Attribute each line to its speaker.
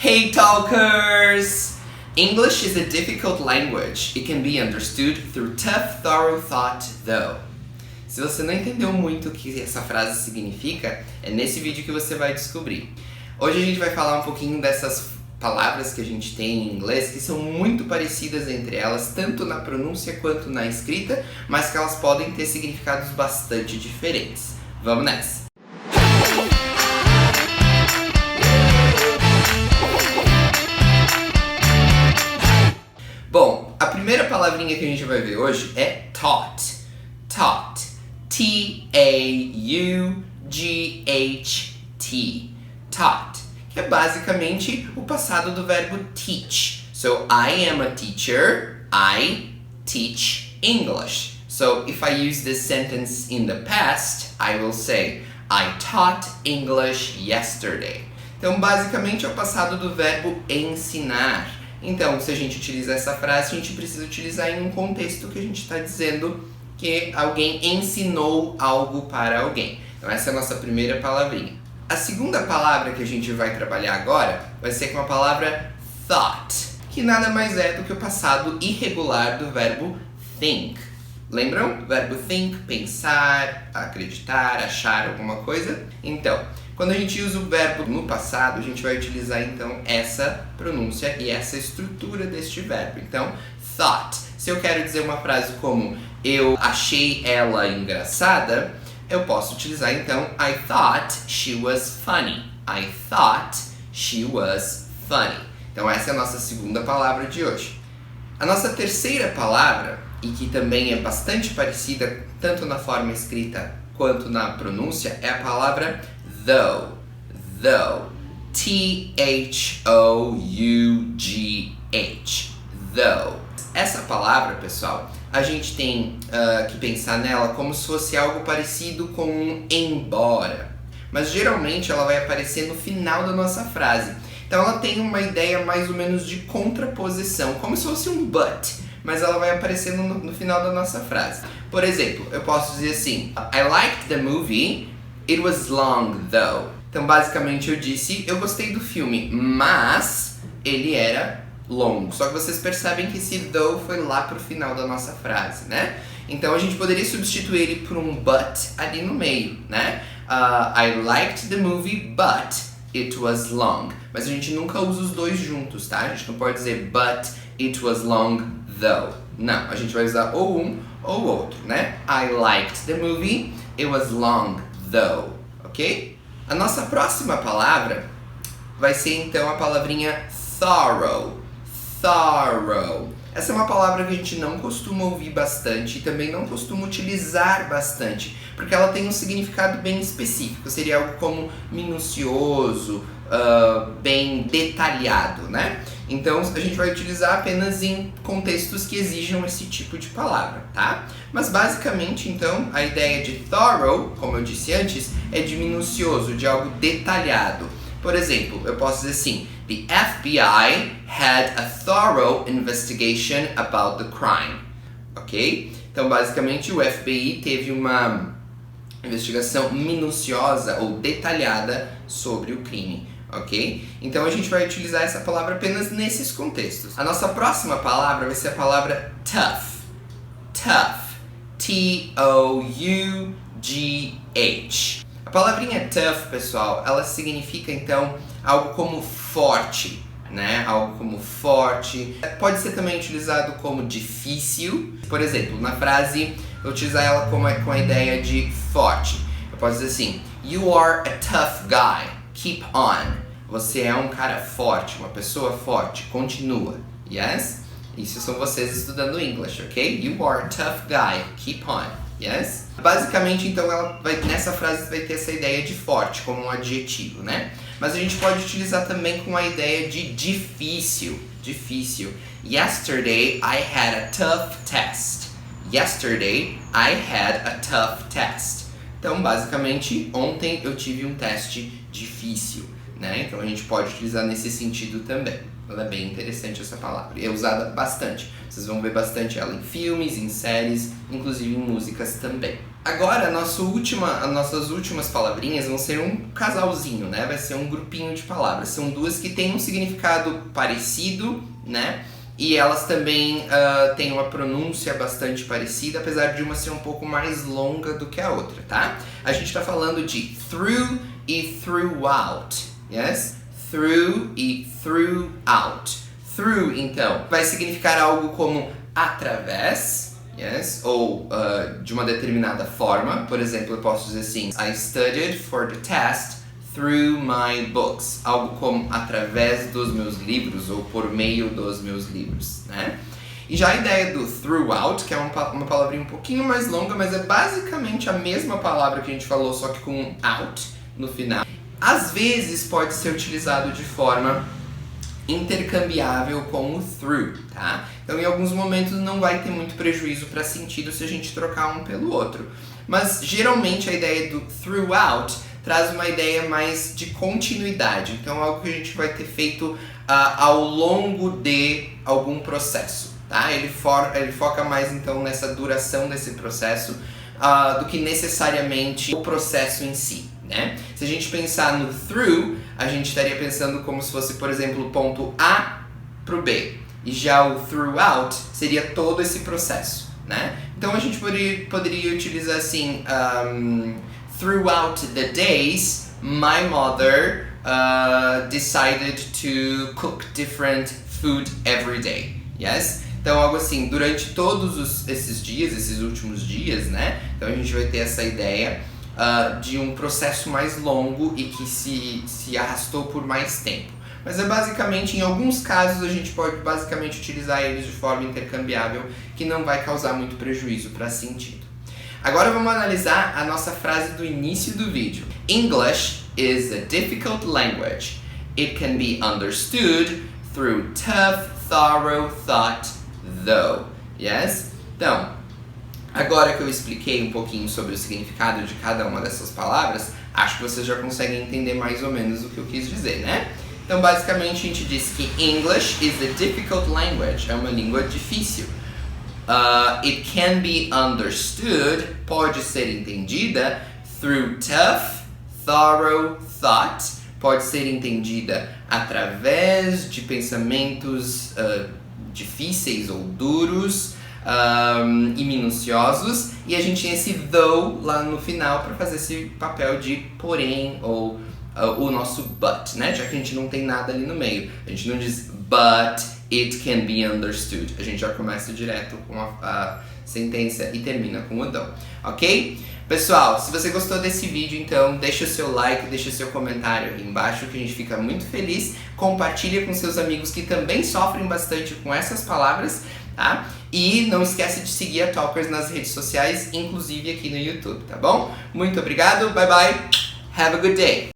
Speaker 1: Hey talkers! English is a difficult language. It can be understood through tough, thorough thought, though. Se você não entendeu muito o que essa frase significa, é nesse vídeo que você vai descobrir. Hoje a gente vai falar um pouquinho dessas palavras que a gente tem em inglês que são muito parecidas entre elas, tanto na pronúncia quanto na escrita, mas que elas podem ter significados bastante diferentes. Vamos nessa! Bom, a primeira palavrinha que a gente vai ver hoje é taught. Taught. T-A-U-G-H-T. Taught. Que é basicamente o passado do verbo teach. So, I am a teacher. I teach English. So, if I use this sentence in the past, I will say, I taught English yesterday. Então, basicamente é o passado do verbo ensinar. Então, se a gente utiliza essa frase, a gente precisa utilizar em um contexto que a gente está dizendo que alguém ensinou algo para alguém. Então, essa é a nossa primeira palavrinha. A segunda palavra que a gente vai trabalhar agora vai ser com a palavra thought, que nada mais é do que o passado irregular do verbo think. Lembram? Verbo think, pensar, acreditar, achar alguma coisa. Então, quando a gente usa o verbo no passado, a gente vai utilizar então essa pronúncia e essa estrutura deste verbo. Então, thought. Se eu quero dizer uma frase como eu achei ela engraçada, eu posso utilizar então I thought she was funny. I thought she was funny. Então essa é a nossa segunda palavra de hoje. A nossa terceira palavra, e que também é bastante parecida tanto na forma escrita quanto na pronúncia, é a palavra though. Though. T-H-O-U-G-H. Though. Essa palavra, pessoal, a gente tem que pensar nela como se fosse algo parecido com um embora. Mas geralmente ela vai aparecer no final da nossa frase. Então ela tem uma ideia mais ou menos de contraposição, como se fosse um but, mas ela vai aparecer no final da nossa frase. Por exemplo, eu posso dizer assim, I liked the movie, it was long though. Então basicamente eu disse, eu gostei do filme, mas ele era longo. Só que vocês percebem que esse though foi lá pro final da nossa frase, né? Então a gente poderia substituir ele por um but ali no meio, né? I liked the movie, but it was long. Mas a gente nunca usa os dois juntos, tá? A gente não pode dizer but it was long though. Não, a gente vai usar ou um ou outro, né? I liked the movie, it was long though, ok? A nossa próxima palavra vai ser então a palavrinha thorough. Thorough. Essa é uma palavra que a gente não costuma ouvir bastante e também não costuma utilizar bastante, porque ela tem um significado bem específico. Seria algo como minucioso, bem detalhado, né? Então a gente vai utilizar apenas em contextos que exijam esse tipo de palavra, tá? Mas basicamente, então, a ideia de thorough, como eu disse antes, é de minucioso, de algo detalhado. Por exemplo, eu posso dizer assim, the FBI had a thorough investigation about the crime. Ok? Então, basicamente, o FBI teve uma investigação minuciosa ou detalhada sobre o crime. Ok? Então, a gente vai utilizar essa palavra apenas nesses contextos. A nossa próxima palavra vai ser a palavra tough. Tough. T-O-U-G-H. A palavrinha tough, pessoal, ela significa então algo como forte, né? Algo como forte. Pode ser também utilizado como difícil. Por exemplo, na frase, eu utilizar ela com a ideia de forte. Eu posso dizer assim, you are a tough guy, keep on. Você é um cara forte, uma pessoa forte, continua. Yes? Isso são vocês estudando English, ok? You are a tough guy, keep on. Yes? Basicamente, então, nessa frase vai ter essa ideia de forte como um adjetivo, né? Mas a gente pode utilizar também com a ideia de difícil. Difícil. Yesterday, I had a tough test. Yesterday, I had a tough test. Então, basicamente, ontem eu tive um teste difícil, né? Então, a gente pode utilizar nesse sentido também. Ela é bem interessante essa palavra. E é usada bastante. Vocês vão ver bastante ela em filmes, em séries, inclusive em músicas também. Agora, as nossas últimas palavrinhas vão ser um casalzinho, né? Vai ser um grupinho de palavras. São duas que têm um significado parecido, né? E elas também têm uma pronúncia bastante parecida, apesar de uma ser um pouco mais longa do que a outra, tá? A gente está falando de through e throughout, yes? Through e throughout. Through, então, vai significar algo como através, yes? Ou de uma determinada forma. Por exemplo, eu posso dizer assim: I studied for the test through my books. Algo como através dos meus livros ou por meio dos meus livros, né? E já a ideia do throughout, que é uma palavrinha um pouquinho mais longa, mas é basicamente a mesma palavra que a gente falou, só que com um out no final. Às vezes pode ser utilizado de forma intercambiável com o through, tá? Então em alguns momentos não vai ter muito prejuízo para sentido se a gente trocar um pelo outro. Mas geralmente a ideia do throughout traz uma ideia mais de continuidade. Então algo que a gente vai ter feito ao longo de algum processo, tá? Ele foca mais então nessa duração desse processo do que necessariamente o processo em si, né? Se a gente pensar no through, a gente estaria pensando como se fosse, por exemplo, o ponto A pro B. E já o throughout seria todo esse processo, né? Então a gente poderia utilizar assim: throughout the days, my mother decided to cook different food every day. Yes? Então algo assim, durante todos esses dias, esses últimos dias, né? Então a gente vai ter essa ideia de um processo mais longo e que se arrastou por mais tempo. Mas é basicamente, em alguns casos, a gente pode basicamente utilizar eles de forma intercambiável, que não vai causar muito prejuízo para sentido. Agora vamos analisar a nossa frase do início do vídeo. English is a difficult language. It can be understood through tough, thorough thought, though. Yes? Então, agora que eu expliquei um pouquinho sobre o significado de cada uma dessas palavras, acho que vocês já conseguem entender mais ou menos o que eu quis dizer, né? Então, basicamente, a gente diz que English is a difficult language. É uma língua difícil. It can be understood, pode ser entendida, through tough, thorough thought, pode ser entendida através de pensamentos difíceis ou duros e minuciosos, e a gente tem esse though lá no final para fazer esse papel de porém ou o nosso but, né? Já que a gente não tem nada ali no meio. A gente não diz but it can be understood. A gente já começa direto com a sentença e termina com o though, ok? Pessoal, se você gostou desse vídeo, então deixa o seu like, deixa o seu comentário aqui embaixo, que a gente fica muito feliz. Compartilha com seus amigos que também sofrem bastante com essas palavras, tá? E não esquece de seguir a Talkers nas redes sociais, inclusive aqui no YouTube, tá bom? Muito obrigado, bye bye, have a good day!